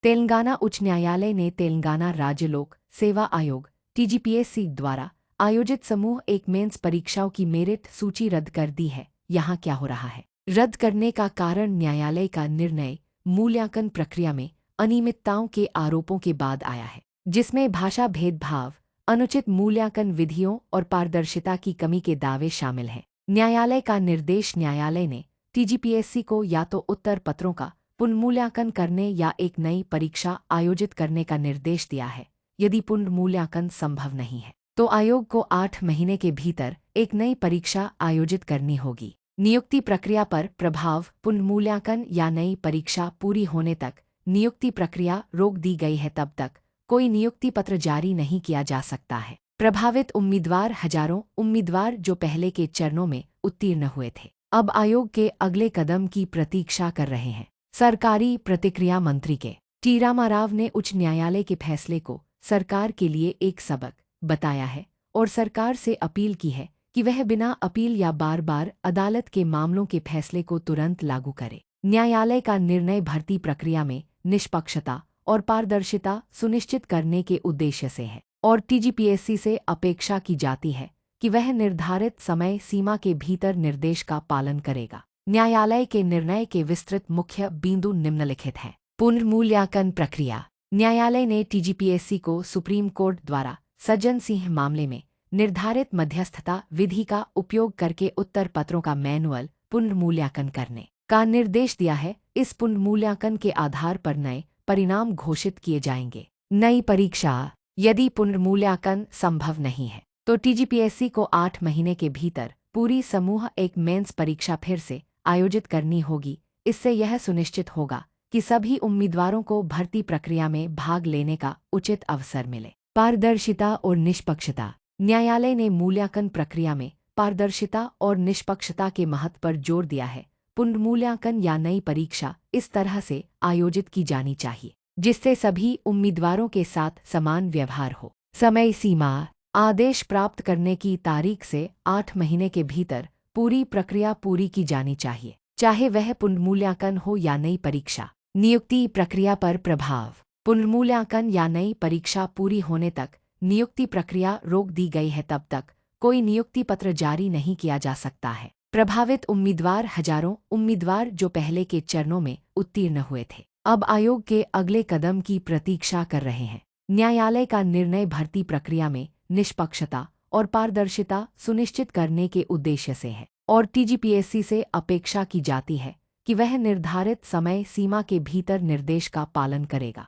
तेलंगाना उच्च न्यायालय ने तेलंगाना राज्य लोक सेवा आयोग टीजीपीएससी द्वारा आयोजित समूह एक मेंस परीक्षाओं की मेरिट सूची रद्द कर दी है। यहाँ क्या हो रहा है? रद्द करने का कारण न्यायालय का निर्णय मूल्यांकन प्रक्रिया में अनियमितताओं के आरोपों के बाद आया है, जिसमें भाषा भेदभाव, अनुचित मूल्यांकन विधियों और पारदर्शिता की कमी के दावे शामिल हैं। न्यायालय का निर्देश न्यायालय ने टीजीपीएससी को या तो उत्तर पत्रों का पुनर्मूल्यांकन करने या एक नई परीक्षा आयोजित करने का निर्देश दिया है। यदि पुनर्मूल्यांकन संभव नहीं है तो आयोग को 8 महीने के भीतर एक नई परीक्षा आयोजित करनी होगी। नियुक्ति प्रक्रिया पर प्रभाव। पुनर्मूल्यांकन या नई परीक्षा पूरी होने तक नियुक्ति प्रक्रिया रोक दी गई है। तब तक कोई नियुक्ति पत्र जारी नहीं किया जा सकता है। प्रभावित उम्मीदवार हजारों उम्मीदवार जो पहले के चरणों में उत्तीर्ण हुए थे, अब आयोग के अगले कदम की प्रतीक्षा कर रहे हैं। सरकारी प्रतिक्रिया। मंत्री के टी रामाराव ने उच्च न्यायालय के फैसले को सरकार के लिए एक सबक बताया है और सरकार से अपील की है कि वह बिना अपील या बार बार अदालत के मामलों के फैसले को तुरंत लागू करे। न्यायालय का निर्णय भर्ती प्रक्रिया में निष्पक्षता और पारदर्शिता सुनिश्चित करने के उद्देश्य से है और टीजीपीएससी से अपेक्षा की जाती है कि वह निर्धारित समय सीमा के भीतर निर्देश का पालन करेगा। न्यायालय के निर्णय के विस्तृत मुख्य बिंदु निम्नलिखित हैं। पुनर्मूल्यांकन प्रक्रिया। न्यायालय ने टीजीपीएससी को सुप्रीम कोर्ट द्वारा सज्जन सिंह मामले में निर्धारित मध्यस्थता विधि का उपयोग करके उत्तर पत्रों का मैनुअल पुनर्मूल्यांकन करने का निर्देश दिया है। इस पुनर्मूल्यांकन के आधार पर नए परिणाम घोषित किए जाएंगे। नई परीक्षा। यदि पुनर्मूल्यांकन संभव नहीं है तो टीजीपीएससी को 8 महीने के भीतर पूरी समूह एक मेंस परीक्षा फिर से आयोजित करनी होगी। इससे यह सुनिश्चित होगा कि सभी उम्मीदवारों को भर्ती प्रक्रिया में भाग लेने का उचित अवसर मिले। पारदर्शिता और निष्पक्षता। न्यायालय ने मूल्यांकन प्रक्रिया में पारदर्शिता और निष्पक्षता के महत्व पर जोर दिया है। पुनर्मूल्यांकन या नई परीक्षा इस तरह से आयोजित की जानी चाहिए जिससे सभी उम्मीदवारों के साथ समान व्यवहार हो। समय सीमा। आदेश प्राप्त करने की तारीख से 8 महीने के भीतर पूरी प्रक्रिया पूरी की जानी चाहिए, चाहे वह पुनर्मूल्यांकन हो या नई परीक्षा। नियुक्ति प्रक्रिया पर प्रभाव। पुनर्मूल्यांकन या नई परीक्षा पूरी होने तक नियुक्ति प्रक्रिया रोक दी गई है। तब तक कोई नियुक्ति पत्र जारी नहीं किया जा सकता है। प्रभावित उम्मीदवार हजारों उम्मीदवार जो पहले के चरणों में उत्तीर्ण हुए थे, अब आयोग के अगले कदम की प्रतीक्षा कर रहे हैं। न्यायालय का निर्णय भर्ती प्रक्रिया में निष्पक्षता और पारदर्शिता सुनिश्चित करने के उद्देश्य से है और टीजीपीएससी से अपेक्षा की जाती है कि वह निर्धारित समय सीमा के भीतर निर्देश का पालन करेगा।